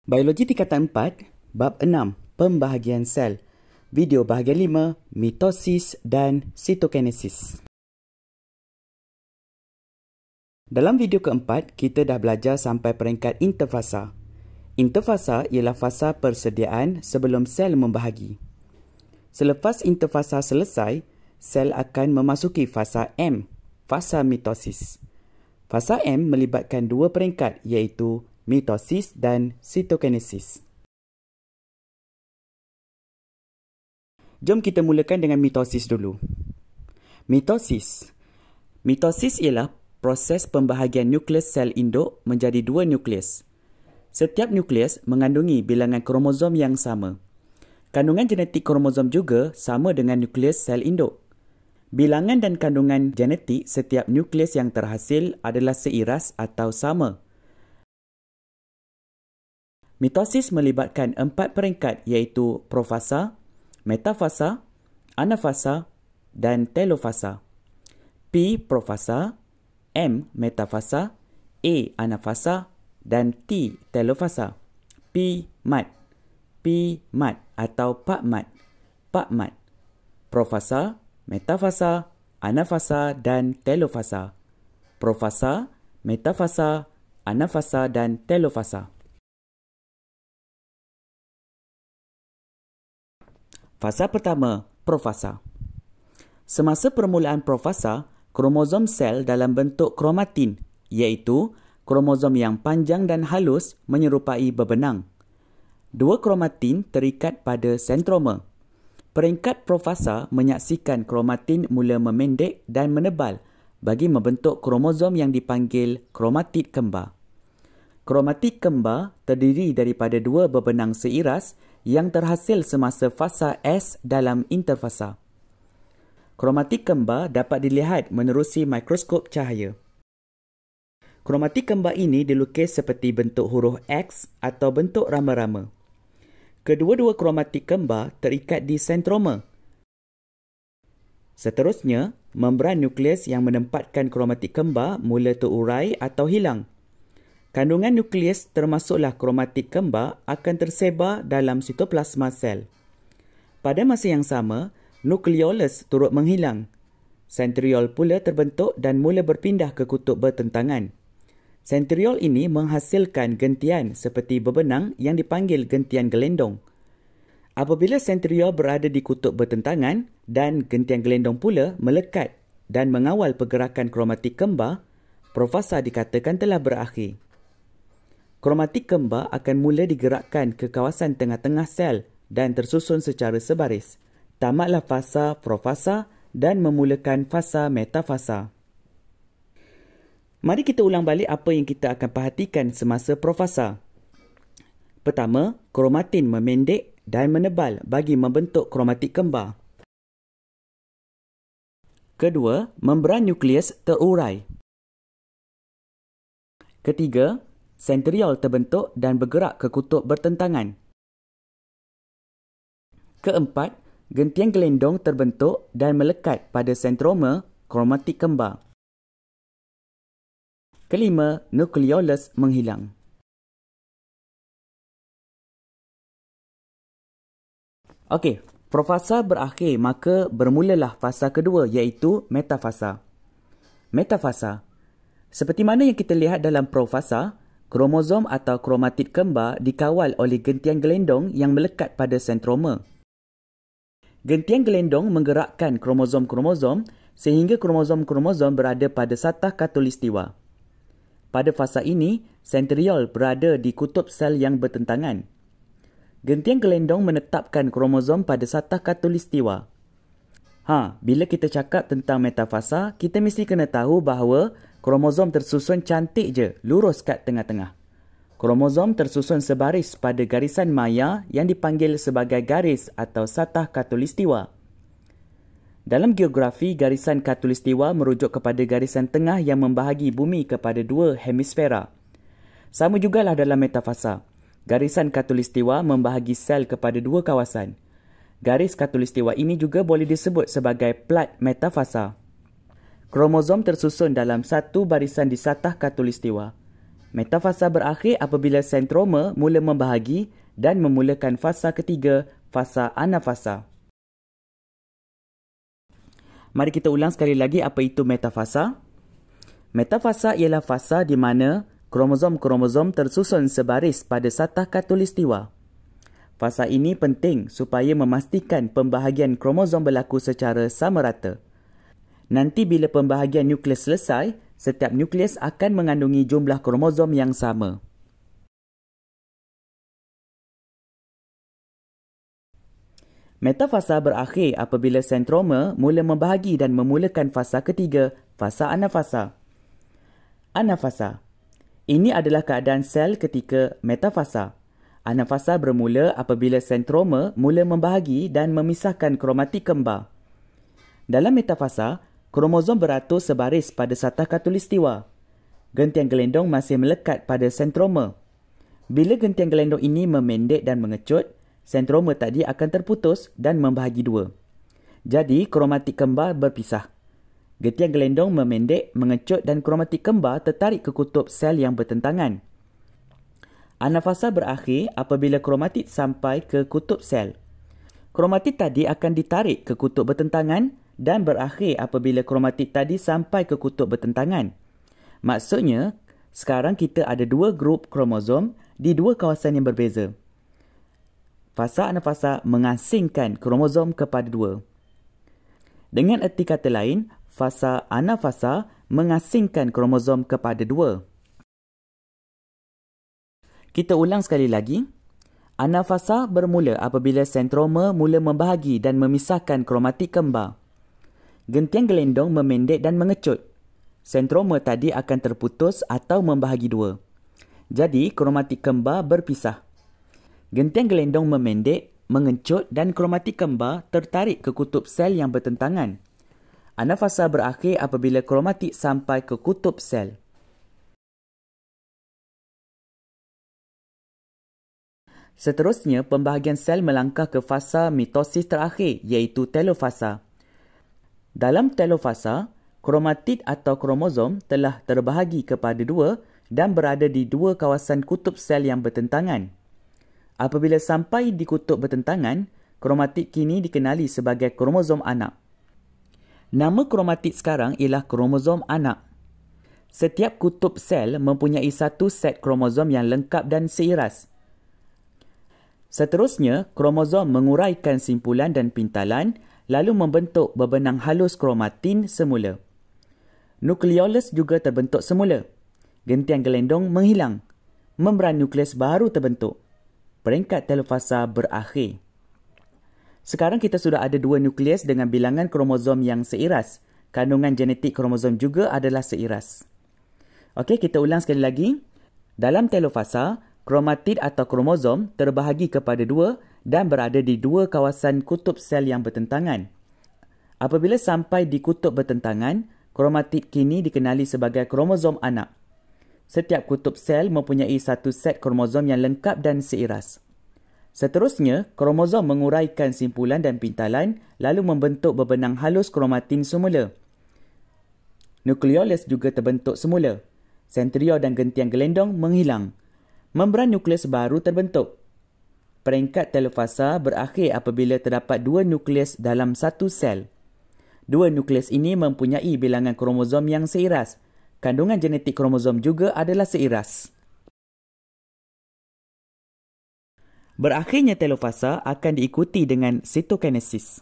Biologi tingkatan 4, bab 6, pembahagian sel. Video bahagian 5, mitosis dan sitokinesis. Dalam video keempat, kita dah belajar sampai peringkat interfasa. Interfasa ialah fasa persediaan sebelum sel membahagi. Selepas interfasa selesai, sel akan memasuki fasa M, fasa mitosis. Fasa M melibatkan dua peringkat iaitu mitosis dan sitokinesis. Jom kita mulakan dengan mitosis dulu. Mitosis. Mitosis ialah proses pembahagian nukleus sel induk menjadi dua nukleus. Setiap nukleus mengandungi bilangan kromosom yang sama. Kandungan genetik kromosom juga sama dengan nukleus sel induk. Bilangan dan kandungan genetik setiap nukleus yang terhasil adalah seiras atau sama. Mitosis melibatkan 4 peringkat iaitu profasa, metafasa, anafasa dan telofasa. P profasa, M metafasa, A anafasa dan T telofasa. P mat atau Pak mat. Profasa, metafasa, anafasa dan telofasa. Profasa, metafasa, anafasa dan telofasa. Fasa pertama, profasa. Semasa permulaan profasa, kromosom sel dalam bentuk kromatin, iaitu kromosom yang panjang dan halus menyerupai bebenang. Dua kromatin terikat pada sentroma. Peringkat profasa menyaksikan kromatin mula memendek dan menebal bagi membentuk kromosom yang dipanggil kromatid kembar. Kromatid kembar terdiri daripada dua bebenang seiras yang terhasil semasa fasa S dalam interfasa. Kromatid kembar dapat dilihat menerusi mikroskop cahaya. Kromatid kembar ini dilukis seperti bentuk huruf X atau bentuk rama-rama. Kedua-dua kromatid kembar terikat di sentroma. Seterusnya, membran nukleus yang menempatkan kromatid kembar mula terurai atau hilang. Kandungan nukleus termasuklah kromatid kembar akan tersebar dalam sitoplasma sel. Pada masa yang sama, nukleolus turut menghilang. Sentriol pula terbentuk dan mula berpindah ke kutub bertentangan. Sentriol ini menghasilkan gentian seperti bebenang yang dipanggil gentian gelendong. Apabila sentriol berada di kutub bertentangan dan gentian gelendong pula melekat dan mengawal pergerakan kromatid kembar, profasa dikatakan telah berakhir. Kromatid kembar akan mula digerakkan ke kawasan tengah-tengah sel dan tersusun secara sebaris. Tamatlah fasa profasa dan memulakan fasa metafasa. Mari kita ulang balik apa yang kita akan perhatikan semasa profasa. Pertama, kromatin memendek dan menebal bagi membentuk kromatid kembar. Kedua, membran nukleus terurai. Ketiga, sentriol terbentuk dan bergerak ke kutub bertentangan. Keempat, gentian gelendong terbentuk dan melekat pada sentroma kromatid kembar. Kelima, nukleolus menghilang. Okey, profasa berakhir maka bermulalah fasa kedua iaitu metafasa. Metafasa. Seperti mana yang kita lihat dalam profasa, kromosom atau kromatid kembar dikawal oleh gentian gelendong yang melekat pada sentroma. Gentian gelendong menggerakkan kromosom-kromosom sehingga kromosom-kromosom berada pada satah khatulistiwa. Pada fasa ini, sentriol berada di kutub sel yang bertentangan. Gentian gelendong menetapkan kromosom pada satah khatulistiwa. Bila kita cakap tentang metafasa, kita mesti kena tahu bahawa kromosom tersusun cantik je, lurus kat tengah-tengah. Kromosom tersusun sebaris pada garisan maya yang dipanggil sebagai garis atau satah khatulistiwa. Dalam geografi, garisan khatulistiwa merujuk kepada garisan tengah yang membahagi bumi kepada dua hemisfera. Sama jugalah dalam metafasa. Garisan khatulistiwa membahagi sel kepada dua kawasan. Garis khatulistiwa ini juga boleh disebut sebagai plat metafasa. Kromosom tersusun dalam satu barisan di satah khatulistiwa. Metafasa berakhir apabila sentroma mula membahagi dan memulakan fasa ketiga, fasa anafasa. Mari kita ulang sekali lagi apa itu metafasa. Metafasa ialah fasa di mana kromosom-kromosom tersusun sebaris pada satah khatulistiwa. Fasa ini penting supaya memastikan pembahagian kromosom berlaku secara sama rata. Nanti bila pembahagian nukleus selesai, setiap nukleus akan mengandungi jumlah kromosom yang sama. Metafasa berakhir apabila sentroma mula membahagi dan memulakan fasa ketiga, fasa anafasa. Anafasa. Ini adalah keadaan sel ketika metafasa. Anafasa bermula apabila sentroma mula membahagi dan memisahkan kromatik kembar. Dalam metafasa, kromosom beratur sebaris pada satah khatulistiwa. Gentian gelendong masih melekat pada sentroma. Bila gentian gelendong ini memendek dan mengecut, sentroma tadi akan terputus dan membahagi dua. Jadi, kromatik kembar berpisah. Gentian gelendong memendek, mengecut dan kromatik kembar tertarik ke kutub sel yang bertentangan. Anafasa berakhir apabila kromatik sampai ke kutub sel. Kromatik tadi akan ditarik ke kutub bertentangan dan berakhir apabila kromatik tadi sampai ke kutub bertentangan. Maksudnya, sekarang kita ada dua grup kromosom di dua kawasan yang berbeza. Fasa anafasa mengasingkan kromosom kepada dua. Dengan erti kata lain, fasa anafasa mengasingkan kromosom kepada dua. Kita ulang sekali lagi. Anafasa bermula apabila sentroma mula membahagi dan memisahkan kromatik kembar. Gentian gelendong memendek dan mengecut. Sentroma tadi akan terputus atau membahagi dua. Jadi, kromatik kembar berpisah. Gentian gelendong memendek, mengecut dan kromatik kembar tertarik ke kutub sel yang bertentangan. Anafasa berakhir apabila kromatik sampai ke kutub sel. Seterusnya, pembahagian sel melangkah ke fasa mitosis terakhir iaitu telofasa. Dalam telofasa, kromatid atau kromosom telah terbahagi kepada dua dan berada di dua kawasan kutub sel yang bertentangan. Apabila sampai di kutub bertentangan, kromatid kini dikenali sebagai kromosom anak. Nama kromatid sekarang ialah kromosom anak. Setiap kutub sel mempunyai satu set kromosom yang lengkap dan seiras. Seterusnya, kromosom menguraikan simpulan dan pintalan lalu membentuk bebenang halus kromatin semula. Nukleolus juga terbentuk semula. Gentian gelendong menghilang. Membran nukleus baru terbentuk. Peringkat telofasa berakhir. Sekarang kita sudah ada dua nukleus dengan bilangan kromosom yang seiras. Kandungan genetik kromosom juga adalah seiras. Okey, kita ulang sekali lagi. Dalam telofasa, kromatid atau kromosom terbahagi kepada dua dan berada di dua kawasan kutub sel yang bertentangan. Apabila sampai di kutub bertentangan, kromatid kini dikenali sebagai kromosom anak. Setiap kutub sel mempunyai satu set kromosom yang lengkap dan seiras. Seterusnya, kromosom menguraikan simpulan dan pintalan lalu membentuk bebenang halus kromatin semula. Nukleolus juga terbentuk semula. Sentriol dan gentian gelendong menghilang. Membran nukleus baru terbentuk. Peringkat telofasa berakhir apabila terdapat dua nukleus dalam satu sel. Dua nukleus ini mempunyai bilangan kromosom yang seiras. Kandungan genetik kromosom juga adalah seiras. Berakhirnya telofasa akan diikuti dengan sitokinesis.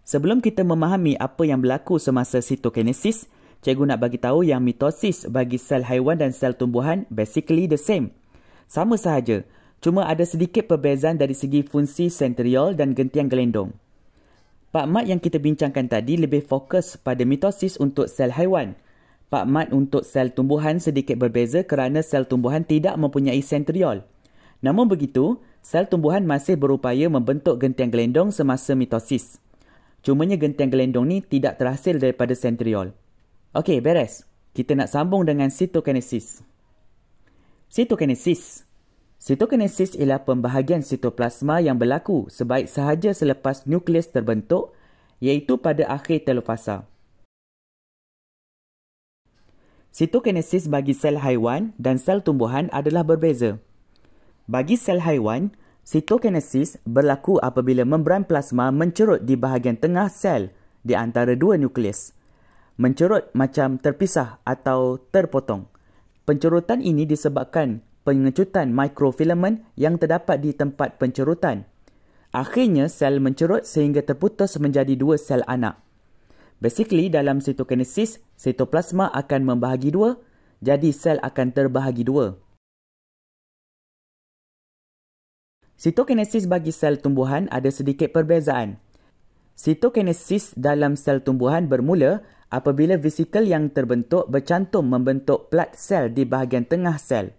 Sebelum kita memahami apa yang berlaku semasa sitokinesis, cikgu nak bagi tahu yang mitosis bagi sel haiwan dan sel tumbuhan basically the same. Sama sahaja, cuma ada sedikit perbezaan dari segi fungsi sentriol dan gentian gelendong. Pak Mat yang kita bincangkan tadi lebih fokus pada mitosis untuk sel haiwan. Pak Mat untuk sel tumbuhan sedikit berbeza kerana sel tumbuhan tidak mempunyai sentriol. Namun begitu, sel tumbuhan masih berupaya membentuk gentian gelendong semasa mitosis. Cumanya gentian gelendong ni tidak terhasil daripada sentriol. Okey, beres. Kita nak sambung dengan sitokinesis. Sitokinesis. Sitokinesis ialah pembahagian sitoplasma yang berlaku sebaik sahaja selepas nukleus terbentuk, iaitu pada akhir telofasa. Sitokinesis bagi sel haiwan dan sel tumbuhan adalah berbeza. Bagi sel haiwan, sitokinesis berlaku apabila membran plasma mencerut di bahagian tengah sel di antara dua nukleus. Mencerut macam terpisah atau terpotong. Pencerutan ini disebabkan pengecutan mikrofilament yang terdapat di tempat pencerutan. Akhirnya, sel mencerut sehingga terputus menjadi dua sel anak. Basically, dalam sitokinesis, sitoplasma akan membahagi dua, jadi sel akan terbahagi dua. Sitokinesis bagi sel tumbuhan ada sedikit perbezaan. Sitokinesis dalam sel tumbuhan bermula apabila vesikel yang terbentuk bercantum membentuk plat sel di bahagian tengah sel.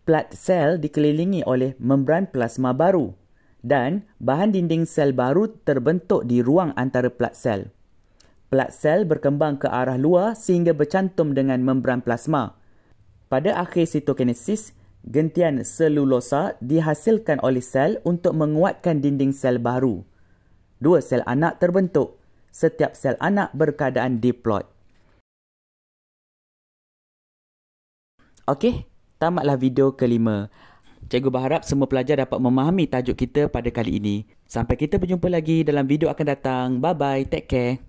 Plat sel dikelilingi oleh membran plasma baru dan bahan dinding sel baru terbentuk di ruang antara plat sel. Plat sel berkembang ke arah luar sehingga bercantum dengan membran plasma. Pada akhir sitokinesis, gentian selulosa dihasilkan oleh sel untuk menguatkan dinding sel baru. Dua sel anak terbentuk. Setiap sel anak berkeadaan diploid. Okey, tamatlah video kelima. Cikgu berharap semua pelajar dapat memahami tajuk kita pada kali ini. Sampai kita berjumpa lagi dalam video akan datang. Bye-bye, take care.